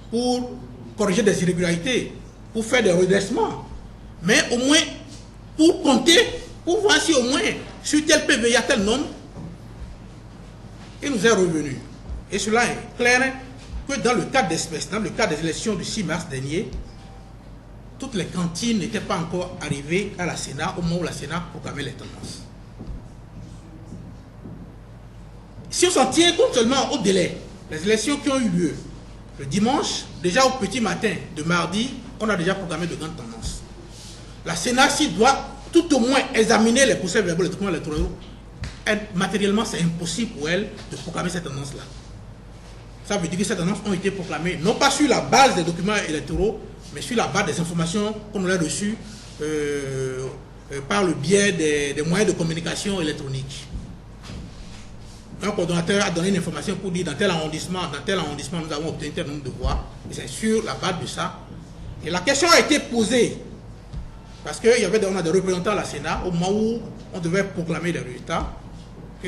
pour corriger des irrégularités, pour faire des redressements, mais au moins pour compter, pour voir si au moins sur tel PV il y a tel nombre, il nous est revenu. Et cela est clair que dans le cadre d'espèces, dans le cadre des élections du 6 mars dernier, toutes les cantines n'étaient pas encore arrivées à la Sénat au moment où la Sénat proclamait les tendances. Si on s'en tient compte seulement au délai, les élections qui ont eu lieu le dimanche, déjà au petit matin de mardi, on a déjà proclamé de grandes tendances. La Sénat, s'il doit tout au moins examiner les procès-verbaux, les documents électoraux, matériellement, c'est impossible pour elle de proclamer cette tendance-là. Ça veut dire que ces tendances ont été proclamées, non pas sur la base des documents électoraux, mais sur la base des informations qu'on a reçues par le biais des moyens de communication électronique. Un coordonnateur a donné une information pour dire dans tel arrondissement, nous avons obtenu tel nombre de voix. Et c'est sur la base de ça. Et la question a été posée, parce qu'on a des représentants à la Sénat, au moment où on devait proclamer les résultats, que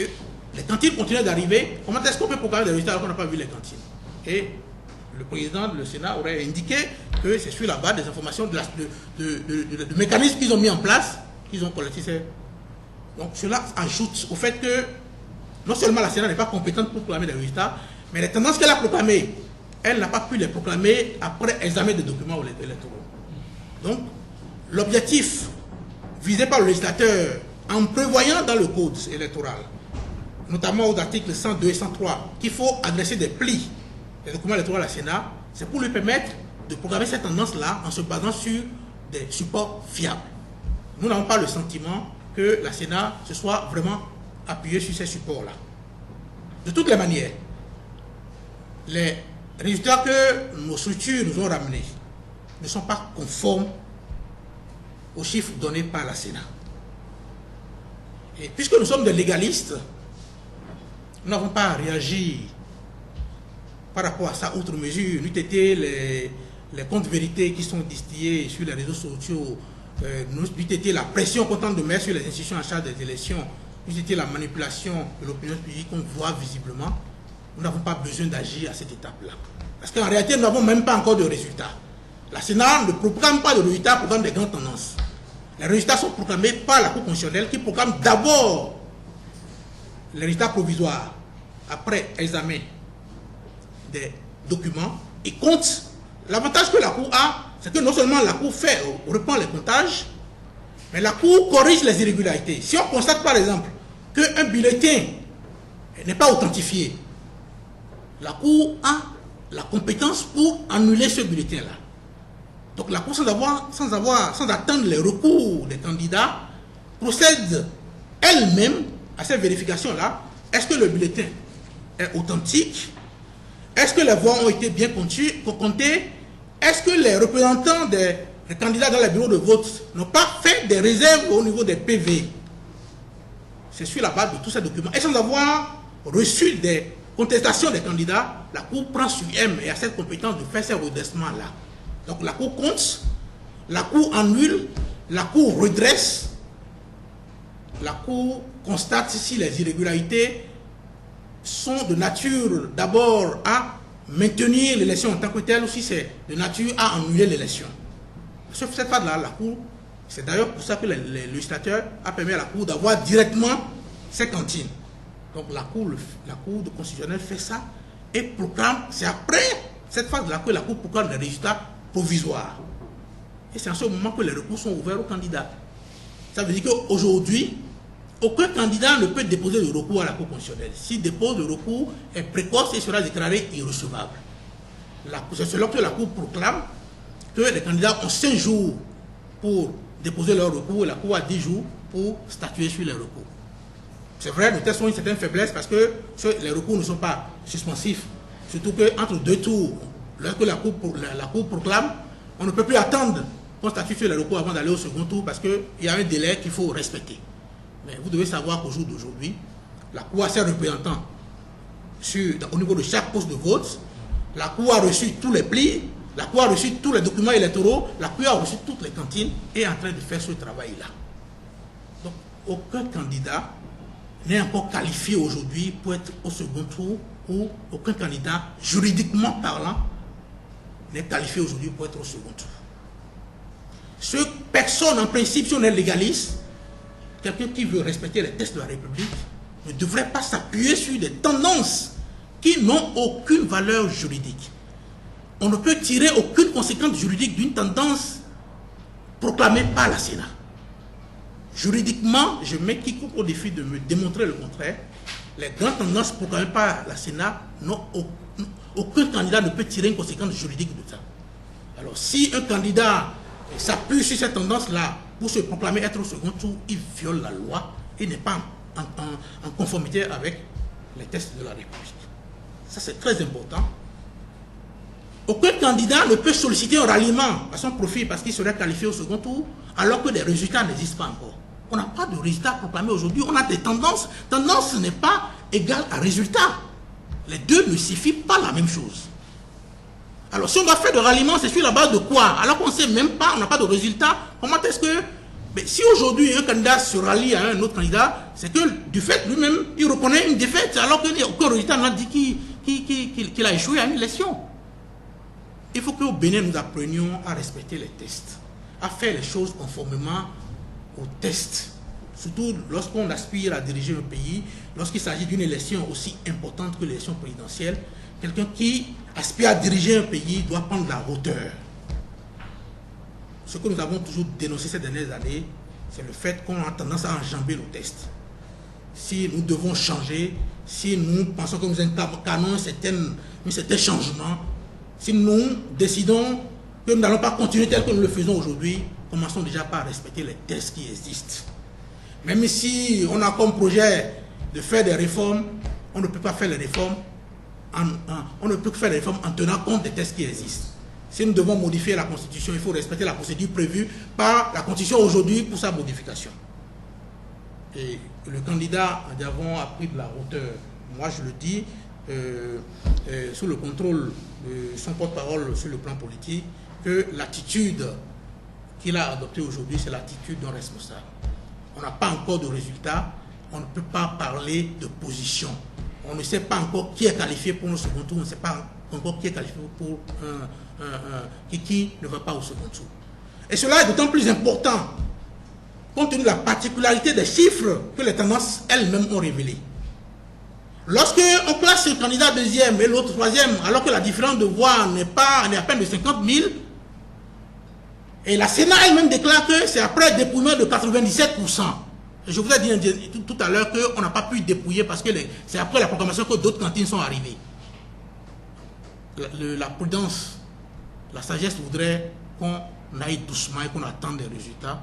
les cantines continuaient d'arriver. Comment est-ce qu'on peut proclamer des résultats alors qu'on n'a pas vu les cantines? Et le président du Sénat aurait indiqué que c'est sur la base des informations de mécanismes qu'ils ont mis en place, qu'ils ont collecté. Donc cela ajoute au fait que non seulement la Sénat n'est pas compétente pour proclamer des résultats, mais les tendances qu'elle a proclamées, elle n'a pas pu les proclamer après examen des documents électoraux. Donc, l'objectif visé par le législateur, en prévoyant dans le code électoral, notamment aux articles 102 et 103, qu'il faut adresser des plis des documents électoraux à la Sénat, c'est pour lui permettre de proclamer cette tendance-là en se basant sur des supports fiables. Nous n'avons pas le sentiment que la Sénat se soit vraiment appuyée sur ces supports-là. De toutes les manières, les résultats que nos structures nous ont ramenés ne sont pas conformes aux chiffres donnés par la Sénat. Et puisque nous sommes des légalistes, nous n'avons pas réagi par rapport à ça, outre mesure, n'eût été les comptes vérités qui sont distillés sur les réseaux sociaux, nous été la pression qu'on tente de mettre sur les institutions en charge des élections, nous était la manipulation de l'opinion publique qu'on voit visiblement, nous n'avons pas besoin d'agir à cette étape-là. Parce qu'en réalité, nous n'avons même pas encore de résultats. La Sénat ne proclame pas de résultats, proclame des grandes tendances. Les résultats sont proclamés par la Cour constitutionnelle qui proclame d'abord les résultats provisoires après examen des documents et compte. L'avantage que la Cour a, c'est que non seulement la Cour reprend les comptages, mais la Cour corrige les irrégularités. Si on constate par exemple qu'un bulletin n'est pas authentifié, la Cour a la compétence pour annuler ce bulletin-là. Donc la Cour, sans attendre les recours des candidats, procède elle-même à cette vérification-là. Est-ce que le bulletin est authentique? Est-ce que les voix ont été bien comptées? Est-ce que les représentants des candidats dans les bureaux de vote n'ont pas fait des réserves au niveau des PV? C'est sur la base de tous ces documents. Et sans avoir reçu des contestations des candidats, la Cour prend sur M et a cette compétence de faire ces redressements-là. Donc la Cour compte, la Cour annule, la Cour redresse, la Cour constate si les irrégularités sont de nature d'abord à maintenir l'élection en tant que telle ou si c'est de nature à annuler l'élection. Sauf cette phase-là, la Cour, c'est d'ailleurs pour ça que le législateur a permis à la Cour d'avoir directement ces cantines. Donc la Cour constitutionnelle fait ça et proclame, c'est après cette phase-là que la Cour proclame les résultats provisoires. Et c'est en ce moment que les recours sont ouverts aux candidats. Ça veut dire qu'aujourd'hui, aucun candidat ne peut déposer de recours à la Cour constitutionnelle. S'il dépose le recours, est précoce et sera déclaré irrecevable. C'est selon que la Cour proclame que les candidats ont 5 jours pour déposer leur recours et la Cour a 10 jours pour statuer sur les recours. C'est vrai, nous testons une certaine faiblesse parce que les recours ne sont pas suspensifs. Surtout qu'entre 2 tours, lorsque la Cour proclame, on ne peut plus attendre qu'on statue sur les recours avant d'aller au second tour parce qu'il y a un délai qu'il faut respecter. Mais vous devez savoir qu'au jour d'aujourd'hui, la Cour a ses représentants au niveau de chaque poste de vote. La Cour a reçu tous les plis, la Cour a reçu tous les documents électoraux, la Cour a reçu toutes les cantines et est en train de faire ce travail-là. Donc, aucun candidat n'est encore qualifié aujourd'hui pour être au second tour ou aucun candidat, juridiquement parlant, n'est qualifié aujourd'hui pour être au second tour. Personne, en principe, si on est légaliste, quelqu'un qui veut respecter les textes de la République ne devrait pas s'appuyer sur des tendances qui n'ont aucune valeur juridique. On ne peut tirer aucune conséquence juridique d'une tendance proclamée par la Sénat. Juridiquement, je mets quiconque au défi de me démontrer le contraire. Les grandes tendances proclamées par la Sénat, aucun candidat ne peut tirer une conséquence juridique de ça. Alors, si un candidat s'appuie sur cette tendance-là pour se proclamer être au second tour, il viole la loi et n'est pas en conformité avec les textes de la République. Ça, c'est très important. Aucun candidat ne peut solliciter un ralliement à son profit parce qu'il serait qualifié au second tour, alors que les résultats n'existent pas encore. On n'a pas de résultats proclamés aujourd'hui, on a des tendances. Tendance n'est pas égale à résultat. Les deux ne signifient pas la même chose. Alors, si on doit faire de ralliement, c'est sur la base de quoi? Alors qu'on ne sait même pas, on n'a pas de résultat. Comment est-ce que... Mais si aujourd'hui un candidat se rallie à un autre candidat, c'est que du fait lui-même, il reconnaît une défaite, alors qu'il n'y a aucun résultat n'a dit qu'il a échoué à une élection. Il faut qu'au Bénin, nous apprenions à respecter les tests, à faire les choses conformément aux tests. Surtout lorsqu'on aspire à diriger un pays, lorsqu'il s'agit d'une élection aussi importante que l'élection présidentielle, quelqu'un qui aspire à diriger un pays doit prendre la hauteur. Ce que nous avons toujours dénoncé ces dernières années, c'est le fait qu'on a tendance à enjamber nos tests. Si nous devons changer, si nous pensons que nous incarnons un certain changement, si nous décidons que nous n'allons pas continuer tel que nous le faisons aujourd'hui, commençons déjà par respecter les tests qui existent. Même si on a comme projet de faire des réformes, on ne peut pas faire les réformes en tenant compte des tests qui existent. Si nous devons modifier la Constitution, il faut respecter la procédure prévue par la Constitution aujourd'hui pour sa modification. Et le candidat en avant a pris de la hauteur. Moi, je le dis, sous le contrôle de son porte-parole sur le plan politique, que l'attitude qu'il a adoptée aujourd'hui, c'est l'attitude d'un responsable. On n'a pas encore de résultats, on ne peut pas parler de position. On ne sait pas encore qui est qualifié pour le second tour, on ne sait pas encore qui est qualifié pour qui ne va pas au second tour. Et cela est d'autant plus important compte tenu de la particularité des chiffres que les tendances elles-mêmes ont révélés. Lorsque on place un candidat deuxième et l'autre troisième, alors que la différence de voix n'est à peine de 50 000, et la Sénat elle-même déclare que c'est après dépouillement de 97%. Je vous ai dit tout à l'heure qu'on n'a pas pu dépouiller parce que c'est après la proclamation que d'autres cantines sont arrivées. La prudence, la sagesse voudrait qu'on aille doucement et qu'on attende des résultats.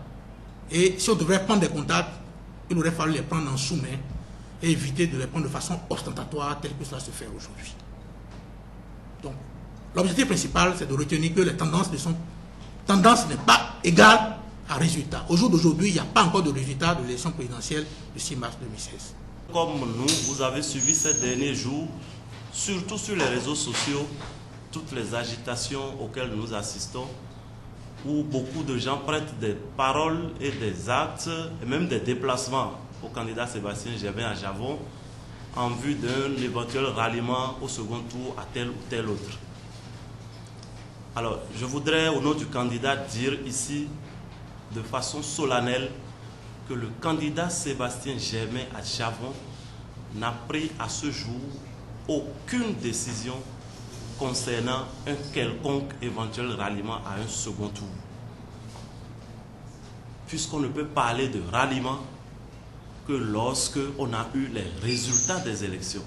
Et si on devrait prendre des contacts, il aurait fallu les prendre en sous-main et éviter de les prendre de façon ostentatoire telle que cela se fait aujourd'hui. Donc, l'objectif principal, c'est de retenir que les tendances n'est pas égale à résultat. Au jour d'aujourd'hui, il n'y a pas encore de résultat de l'élection présidentielle du 6 mars 2016.
Comme nous, vous avez suivi ces derniers jours, surtout sur les réseaux sociaux, toutes les agitations auxquelles nous assistons, où beaucoup de gens prêtent des paroles et des actes, et même des déplacements au candidat Sébastien Germain à Javon, en vue d'un éventuel ralliement au second tour à tel ou tel autre. Alors, je voudrais, au nom du candidat, dire ici, de façon solennelle, que le candidat Sébastien Germain à Javon n'a pris à ce jour aucune décision concernant un quelconque éventuel ralliement à un second tour. Puisqu'on ne peut parler de ralliement que lorsque on a eu les résultats des élections.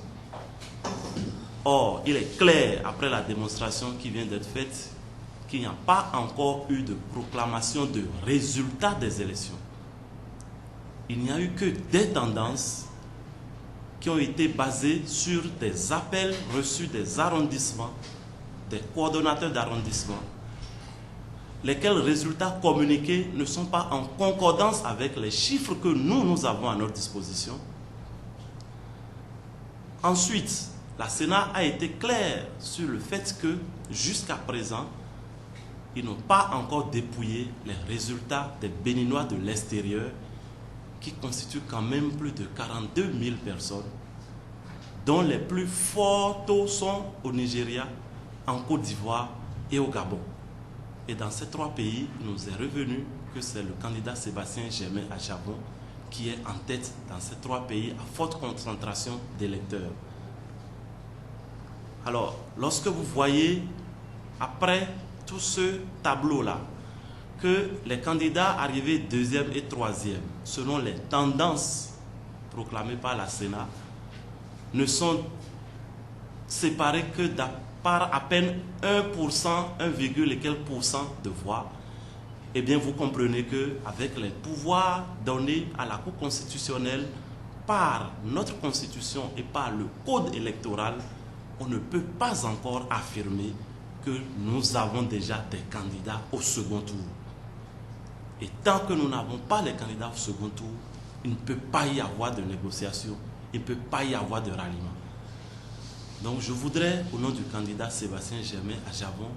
Or, il est clair, après la démonstration qui vient d'être faite, qu'il n'y a pas encore eu de proclamation de résultats des élections. Il n'y a eu que des tendances qui ont été basées sur des appels reçus des arrondissements, des coordonnateurs d'arrondissement, lesquels résultats communiqués ne sont pas en concordance avec les chiffres que nous avons à notre disposition. Ensuite, la Sénat a été claire sur le fait que, jusqu'à présent, ils n'ont pas encore dépouillé les résultats des Béninois de l'extérieur, qui constituent quand même plus de 42 000 personnes, dont les plus forts taux sont au Nigeria, en Côte d'Ivoire et au Gabon. Et dans ces trois pays, il nous est revenu que c'est le candidat Sébastien Germain à Javon qui est en tête dans ces trois pays à forte concentration d'électeurs. Alors, lorsque vous voyez, après tout ce tableau-là, que les candidats arrivés deuxième et troisième, selon les tendances proclamées par la Sénat, ne sont séparés que par à peine 1%, 1, et quelques pourcents de voix, eh bien vous comprenez qu'avec les pouvoirs donnés à la Cour constitutionnelle par notre Constitution et par le Code électoral, on ne peut pas encore affirmer que nous avons déjà des candidats au second tour. Et tant que nous n'avons pas les candidats au second tour, il ne peut pas y avoir de négociation, il ne peut pas y avoir de ralliement. Donc je voudrais, au nom du candidat Sébastien Germain à Javon,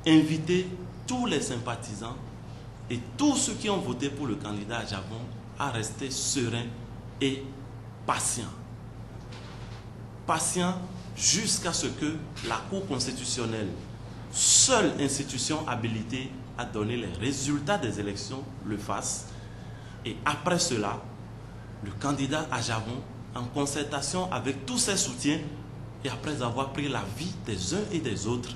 inviter tous les sympathisants et tous ceux qui ont voté pour le candidat à Javon à rester sereins et patients. Patients jusqu'à ce que la Cour constitutionnelle, seule institution habilitée à donner les résultats des élections, le fasse. Et après cela, le candidat à Javon, en concertation avec tous ses soutiens, et après avoir pris l'avis des uns et des autres,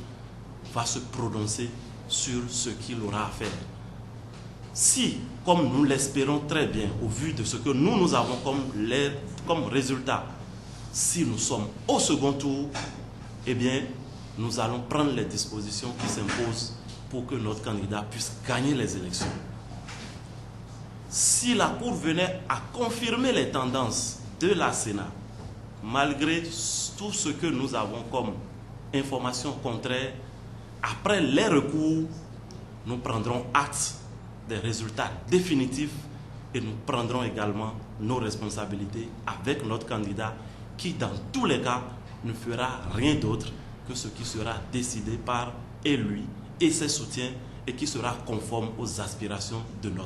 va se prononcer sur ce qu'il aura à faire. Si, comme nous l'espérons très bien, au vu de ce que nous avons comme résultat, si nous sommes au second tour, eh bien, nous allons prendre les dispositions qui s'imposent pour que notre candidat puisse gagner les élections. Si la Cour venait à confirmer les tendances de la Sénat, malgré tout ce que nous avons comme information contraire, après les recours, nous prendrons acte des résultats définitifs et nous prendrons également nos responsabilités avec notre candidat qui, dans tous les cas, ne fera rien d'autre que ce qui sera décidé par et lui et ses soutiens et qui sera conforme aux aspirations de notre